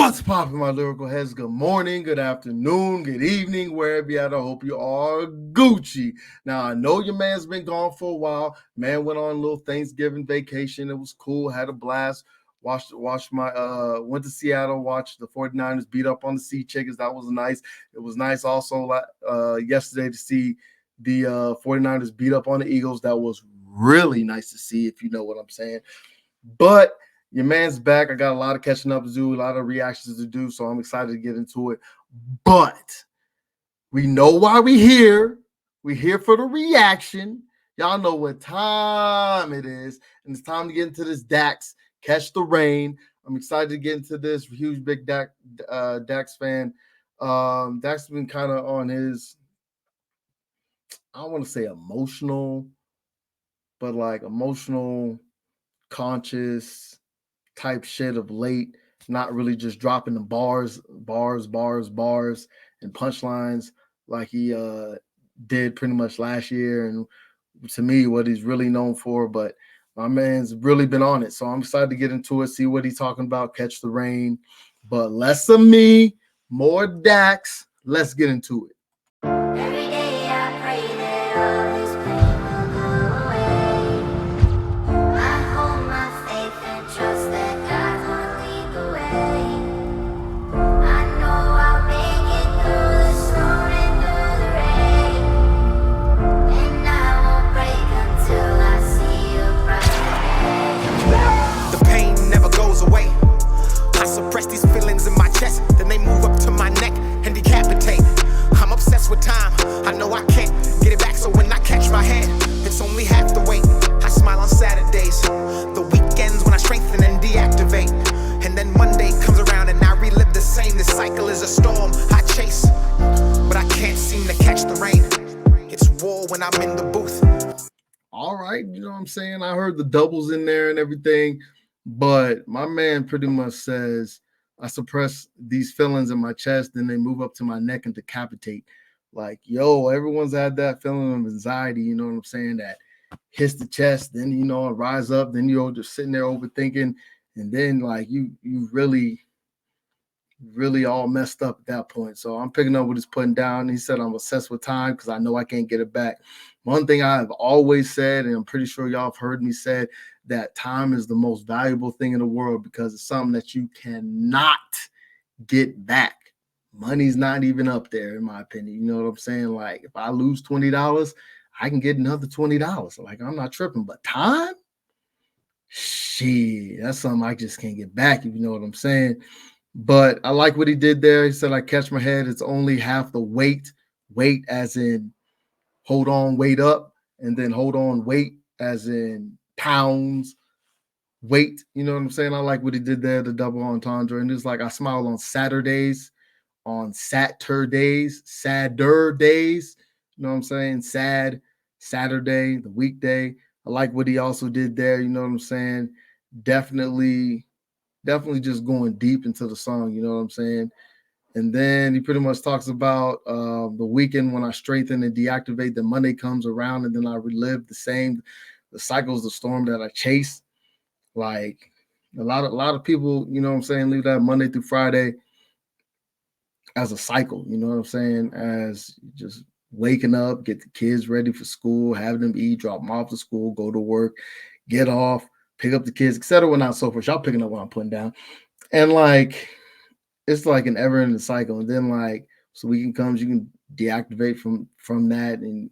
What's poppin', my lyrical heads? Good morning, good afternoon, good evening, wherever you at. I hope you are Gucci. Now, I know your man's been gone for a while. Man went on a little Thanksgiving vacation. It was cool, had a blast. Went to Seattle, watched the 49ers beat up on the Sea Chickens. That was nice. It was nice also yesterday to see the 49ers beat up on the Eagles. That was really nice to see, if you know what I'm saying. But your man's back. I got a lot of catching up to do, a lot of reactions to do, so I'm excited to get into it. But we know why we're here. We're here for the reaction. Y'all know what time it is, and it's time to get into this Dax Catch the Rain. I'm excited to get into this. Huge, big Dax fan. Dax has been kind of on his, I don't want to say emotional, but like emotional, conscious type shit of late, not really just dropping the bars and punchlines like he did pretty much last year, and to me what he's really known for. But my man's really been on it, so I'm excited to get into it, see what he's talking about. Catch the Rain. But less of me, more Dax. Let's get into it. Every day I pray that all this pain will go away. I hold my faith and trust that God will lead the way. I know I'll make it through the storm and through the rain, and I won't break until I see a brighter day. The pain never goes away. I suppress these feelings in my chest, then they move up to my neck and decapitate. I'm obsessed with time, I know I can't get it back, so when I catch my hand, it's only half the weight. I smile on Saturdays, the weekends when I strengthen and deactivate, and then Monday comes around and I relive the same. This cycle is a storm I chase, but I can't seem to catch the rain. It's war when I'm in the booth. All right, you know what I'm saying? I heard the doubles in there and everything, but my man pretty much says, I suppress these feelings in my chest, then they move up to my neck and decapitate. Like, yo, everyone's had that feeling of anxiety, you know what I'm saying? That hits the chest, then, you know, rise up, then you're just sitting there overthinking, and then like you really all messed up at that point. So I'm picking up what he's putting down. He said, I'm obsessed with time because I know I can't get it back. One thing I've always said, and I'm pretty sure y'all have heard me say, that time is the most valuable thing in the world because it's something that you cannot get back. Money's not even up there, in my opinion. You know what I'm saying? Like, if I lose $20, I can get another $20. Like, I'm not tripping. But time? Shit, that's something I just can't get back, if you know what I'm saying. But I like what he did there. He said, I catch my head. It's only half the weight. Weight as in hold on, wait up. And then hold on, wait as in pounds, weight. You know what I'm saying? I like what he did there, the double entendre. And it's like, I smile on Saturdays, on Saturdays, sadder days. You know what I'm saying? Sad Saturday, the weekday. I like what he also did there. You know what I'm saying? Definitely just going deep into the song. You know what I'm saying? And then he pretty much talks about the weekend when I strengthen and deactivate, then Monday comes around and then I relive the cycles, the storm that I chase. Like a lot of people, you know what I'm saying, leave that Monday through Friday as a cycle, you know what I'm saying, as just waking up, get the kids ready for school, having them eat, drop them off to school, go to work, get off, pick up the kids, etc. Well, not so forth. Y'all picking up what I'm putting down. And like, it's like an ever-ending cycle. And then like, so weekend comes, you can deactivate from that and,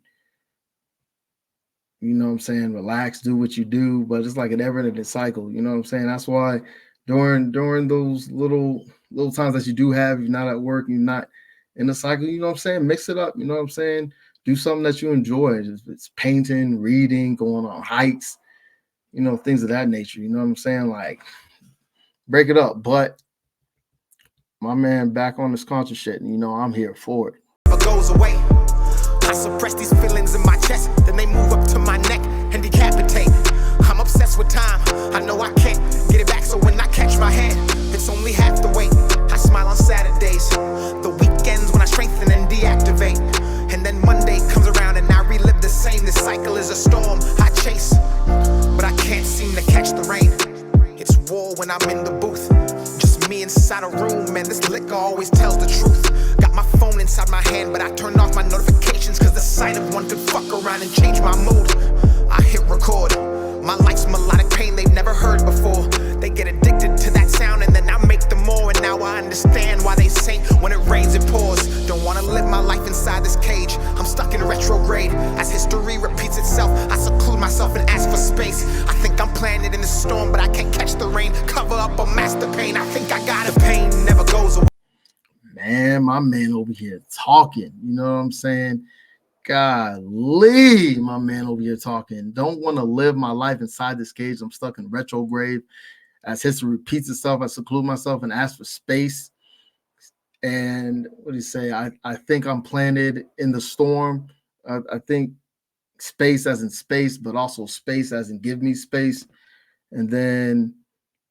you know what I'm saying, relax, do what you do, but it's like an ever-ending cycle. You know what I'm saying? That's why during those little times that you do have, you're not at work, you're not in the cycle, you know what I'm saying? Mix it up, you know what I'm saying? Do something that you enjoy. It's painting, reading, going on hikes, you know, things of that nature. You know what I'm saying? Like, break it up. But my man back on this concert shit, and you know I'm here for it. Never goes away. I suppress these feelings in my chest, then they move up to my neck and decapitate. I'm obsessed with time, I know I can't get it back, so when I catch my hand, it's only half the weight. I smile on Saturdays, the weekends when I strengthen and deactivate, and then Monday comes around and I relive the same. This cycle is a storm I chase, but I can't seem to catch the rain. It's war when I'm in the booth, just me inside a room room, man, this liquor always tells the truth. Got my phone inside my hand, but I turned off my notifications, cause the sight of one could fuck around and change my mood. I hit record. My life's melodic pain they've never heard before. They get addicted to that sound and then I make them more. And now I understand why they say when it rains it pours. Don't wanna live my life inside this cage. I'm stuck in retrograde. As history repeats itself, I seclude myself and ask for space. I think I'm planted in the storm, but I can't catch the rain. Cover up a master pain. I think I got a pain never goes away. Man, my man over here talking. You know what I'm saying? Golly, my man over here talking. Don't want to live my life inside this cage. I'm stuck in retrograde. As history repeats itself, I seclude myself and ask for space. And what do you say? I think I'm planted in the storm. I think space as in space, but also space as in give me space. And then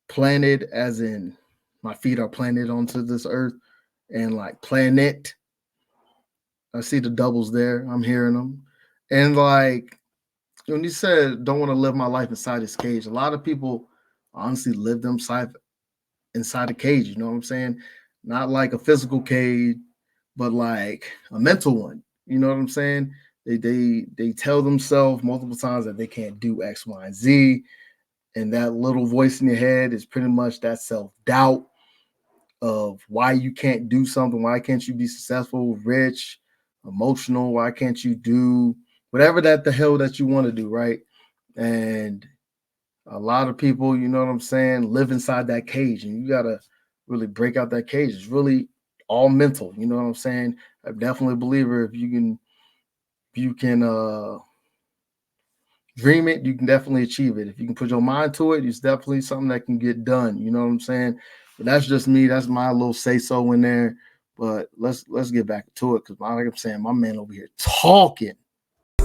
planted as in my feet are planted onto this earth, and like planet. I see the doubles there. I'm hearing them. And like when you said don't want to live my life inside this cage, a lot of people honestly live them inside a cage. You know what I'm saying? Not like a physical cage, but like a mental one. You know what I'm saying? They tell themselves multiple times that they can't do X, Y, and Z. And that little voice in your head is pretty much that self-doubt of why you can't do something, why can't you be successful, rich, emotional, why can't you do whatever that the hell that you want to do, right? And a lot of people, you know what I'm saying, live inside that cage, and you gotta really break out that cage. It's really all mental, you know what I'm saying? I'm definitely a believer if you can dream it, you can definitely achieve it. If you can put your mind to it, it's definitely something that can get done. You know what I'm saying? But that's just me. That's my little say so in there. But let's get back to it, because like I'm saying, my man over here talking.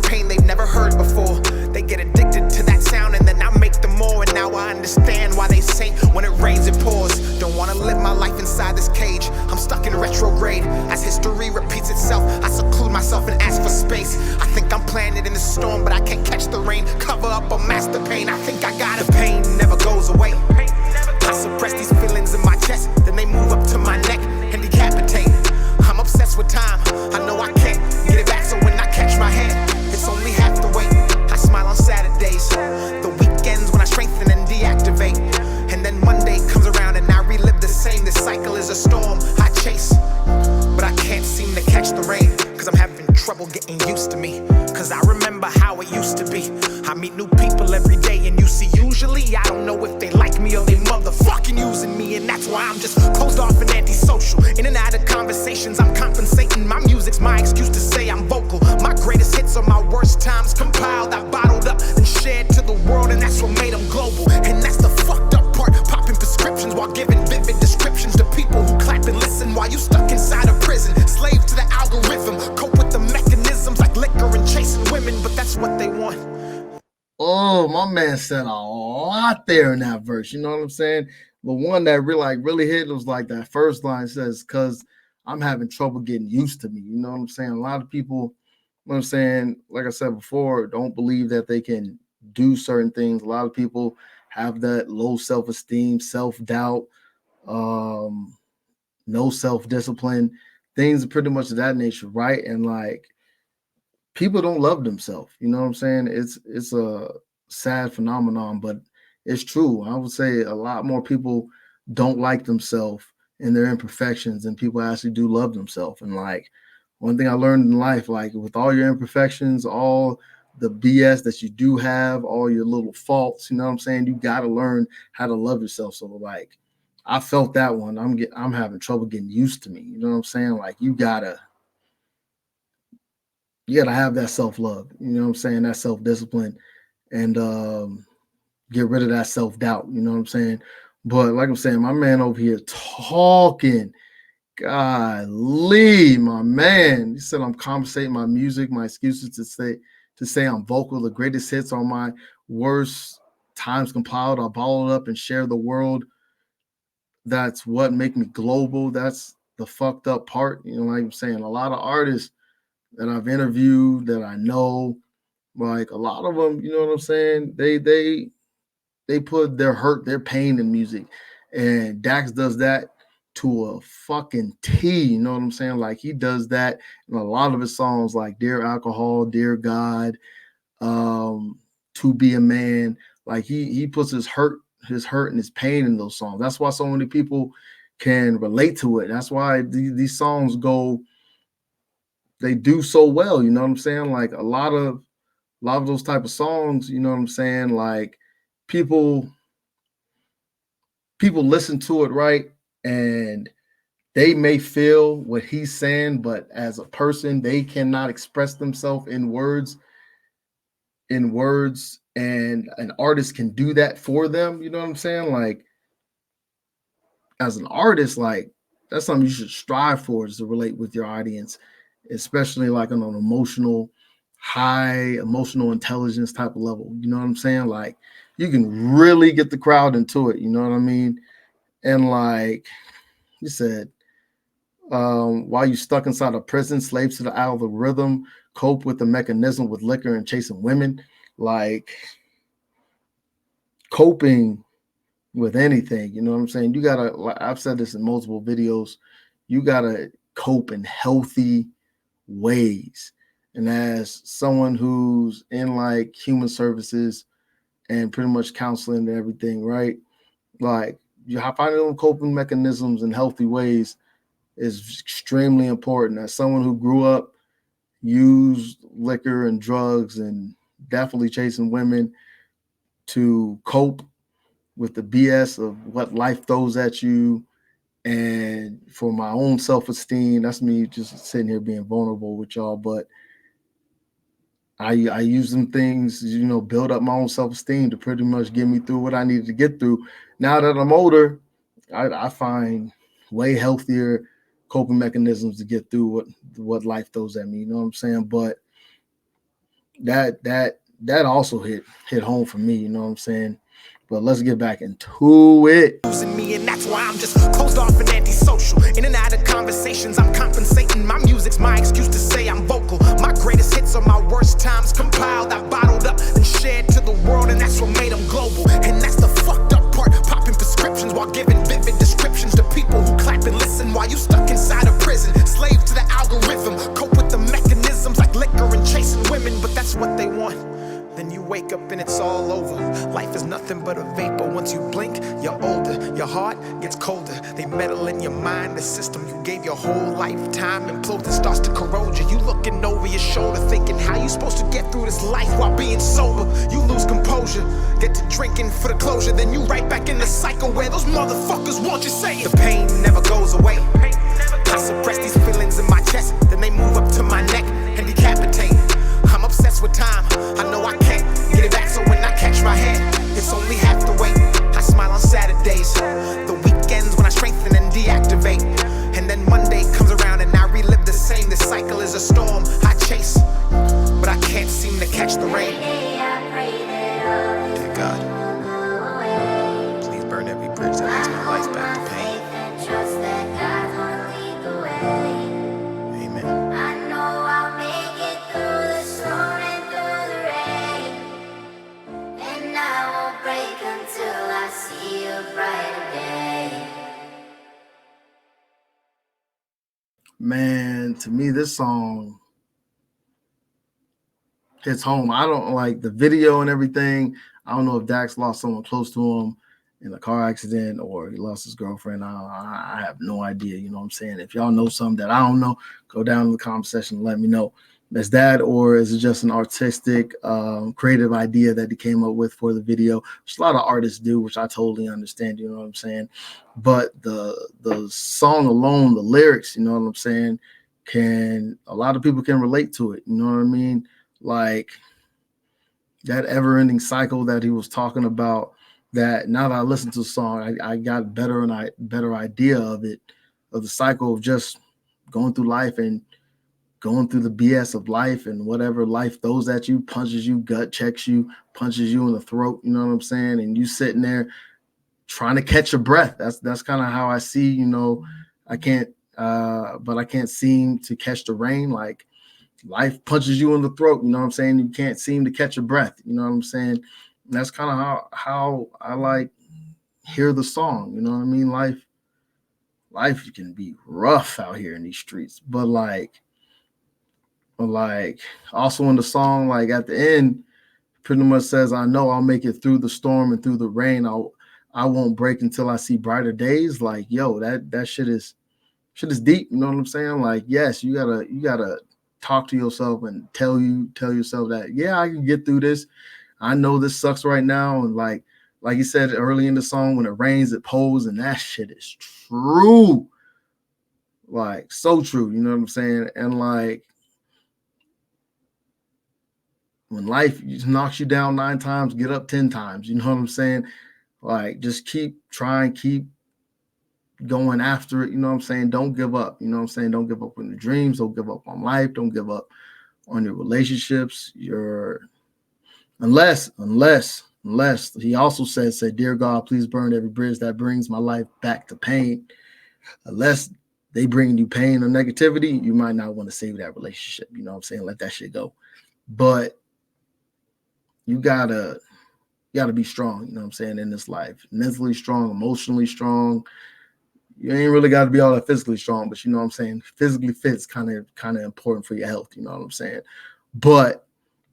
Pain they've never heard before. They get addicted to that sound and then I make them more. And now I understand why they say when it rains it pours. Don't wanna live my life inside this cage. I'm stuck in retrograde. As history repeats itself, I seclude myself and ask for space. I think I'm planted in the storm, but I can't catch the rain. Cover up a master pain. I think I got a pain never goes away. I suppress these feelings in my chest, then they move up to my neck and decapitate. I'm obsessed with time. I know I can't get it back, so when I catch my hand, it's only half the weight. I smile on Saturdays, the weekends when I strengthen and deactivate. And then Monday comes around and I relive the same. This cycle is a storm I chase, but I can't seem to catch the rain, cause I'm having trouble getting used to me. Cause I remember how it used to be. I meet new people every day, and you see, usually I don't know if they like me or they motherfucking using me. And that's why I'm just closed off and antisocial. In and out of conversations, I'm compensating. My music's my excuse to say I'm vocal. My greatest hits are my worst times compiled. I bottled up and shared to the world, and that's what made them global. And that's the fucked up part, popping prescriptions while giving vivid descriptions to people who clap and listen while you stuck inside a prison. Slave to the algorithm, cope with the mechanisms like liquor and chasing women, but that's what they want. Oh, my man said a lot there in that verse. You know what I'm saying? The one that really hit was like that first line says, "Cause I'm having trouble getting used to me." You know what I'm saying? A lot of people, you know what I'm saying, like I said before, don't believe that they can do certain things. A lot of people have that low self-esteem, self-doubt, um, no self-discipline, things pretty much of that nature, right? And like people don't love themselves. You know what I'm saying? It's a sad phenomenon, but it's true. I would say a lot more people don't like themselves and their imperfections, and people actually do love themselves. And like one thing I learned in life, like with all your imperfections, all the BS that you do have, all your little faults, you know what I'm saying? You got to learn how to love yourself. So like I felt that one. I'm having trouble getting used to me. You know what I'm saying? Like you gotta have that self-love, you know what I'm saying, that self-discipline, and get rid of that self-doubt, you know what I'm saying. But like I'm saying, my man over here talking, golly, my man. He said I'm compensating my music, my excuses to say I'm vocal. The greatest hits are my worst times compiled. I bottle it up and share the world. That's what make me global. That's the fucked up part. You know, like I'm saying, a lot of artists that I've interviewed that I know, like a lot of them, you know what I'm saying? They put their hurt, their pain in music. And Dax does that to a fucking T. You know what I'm saying? Like he does that in a lot of his songs, like Dear Alcohol, Dear God, To Be a Man. Like he puts his hurt and his pain in those songs. That's why so many people can relate to it. That's why these songs they do so well. You know what I'm saying? Like a lot of those type of songs, you know what I'm saying? Like people listen to it, right? And they may feel what he's saying, but as a person, they cannot express themselves in words, and an artist can do that for them. You know what I'm saying? Like as an artist, like that's something you should strive for, is to relate with your audience, especially like on an high emotional intelligence type of level. You know what I'm saying? Like you can really get the crowd into it. You know what I mean? And like you said, while you stuck inside a prison, slaves to the algorithm, cope with the mechanism with liquor and chasing women. Like coping with anything, you know what I'm saying? You gotta, like I've said this in multiple videos, you gotta cope in healthy ways. And as someone who's in like human services and pretty much counseling and everything, right? Like you finding them coping mechanisms in healthy ways is extremely important. As someone who grew up, used liquor and drugs and definitely chasing women, to cope with the BS of what life throws at you, and for my own self-esteem, that's me just sitting here being vulnerable with y'all. But I use them things, you know, build up my own self-esteem to pretty much get me through what I needed to get through. Now that I'm older, I find way healthier coping mechanisms to get through what life throws at me. You know what I'm saying? But that also hit home for me. You know what I'm saying? But let's get back into it. Me, and that's why I'm just closed off and antisocial. In and out of conversations, I'm compensating. My music's my excuse to say I'm vocal. My greatest hits are my worst times compiled. I bottled up and shared to the world, and that's what made them global. And that's the fucked up part, popping prescriptions while giving vivid descriptions to people who clap and listen while you stuck inside a prison. Slave to the algorithm, cope with the mechanisms like liquor and chasing women, but that's what they want. Then you wake up and it's all over. Life is nothing but a vapor. Once you blink, you're older. Your heart gets colder. They meddle in your mind, the system you gave your whole lifetime implodes and starts to corrode you. You looking over your shoulder, thinking how you supposed to get through this life while being sober. You lose composure, get to drinking for the closure. Then you right back in the cycle where those motherfuckers want you saying the pain never goes away. I suppress these feelings in my chest, then they move up to my neck and decapitate. I'm obsessed with time, I know I can't get it back, so when I catch my head, it's only half the weight. I smile on Saturdays, the weekends when I strengthen and deactivate. And then Monday comes around and I relive the same. This cycle is a storm I chase, but I can't seem to catch the rain. Dear God, please burn every bridge that leads my life back to pain. Man, to me, this song hits home. I don't like the video and everything. I don't know if Dax lost someone close to him in a car accident or he lost his girlfriend. I have no idea. You know what I'm saying? If y'all know something that I don't know, go down in the comment section and let me know. Is that, or is it just an artistic, creative idea that he came up with for the video, which a lot of artists do, which I totally understand, you know what I'm saying? But the song alone, the lyrics, you know what I'm saying, a lot of people can relate to it, you know what I mean? Like that ever-ending cycle that he was talking about, that now that I listened to the song, I got better idea of it, of the cycle of just going through life and going through the BS of life, and whatever life throws at you, punches you, gut checks you, punches you in the throat, you know what I'm saying? And you sitting there trying to catch your breath. That's kind of how I see, you know, I can't seem to catch the rain. Like life punches you in the throat, you know what I'm saying? You can't seem to catch your breath, you know what I'm saying? And that's kind of how I like hear the song, you know what I mean? life can be rough out here in these streets. But also in the song, like at the end, pretty much says, I know I'll make it through the storm and through the rain. I won't break until I see brighter days. Like, yo, that shit is deep. You know what I'm saying? Like, yes, you gotta talk to yourself and tell yourself that, yeah, I can get through this. I know this sucks right now. And like you said early in the song, when it rains, it pours, and that shit is true. Like, so true. You know what I'm saying? And like, when life knocks you down 9 times, get up 10 times. You know what I'm saying? Like, just keep trying, keep going after it. You know what I'm saying? Don't give up. You know what I'm saying? Don't give up on your dreams. Don't give up on life. Don't give up on your relationships. Unless he also said, dear God, please burn every bridge that brings my life back to pain. Unless they bring you pain or negativity, you might not want to save that relationship. You know what I'm saying? Let that shit go. But you gotta be strong, you know what I'm saying, in this life. Mentally strong, emotionally strong. You ain't really got to be all that physically strong, but you know what I'm saying? Physically fit is kind of important for your health, you know what I'm saying? But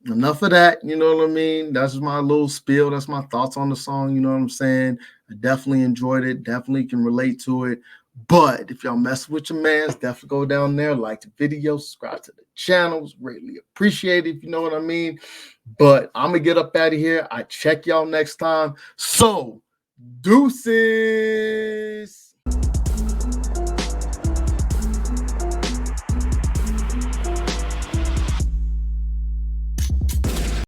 enough of that, you know what I mean? That's my little spiel. That's my thoughts on the song, you know what I'm saying? I definitely enjoyed it, definitely can relate to it. But if y'all mess with your mans, definitely go down there, like the video, subscribe to the channels. Greatly appreciate it, if you know what I mean. But I'm going to get up out of here. I check y'all next time. So, deuces.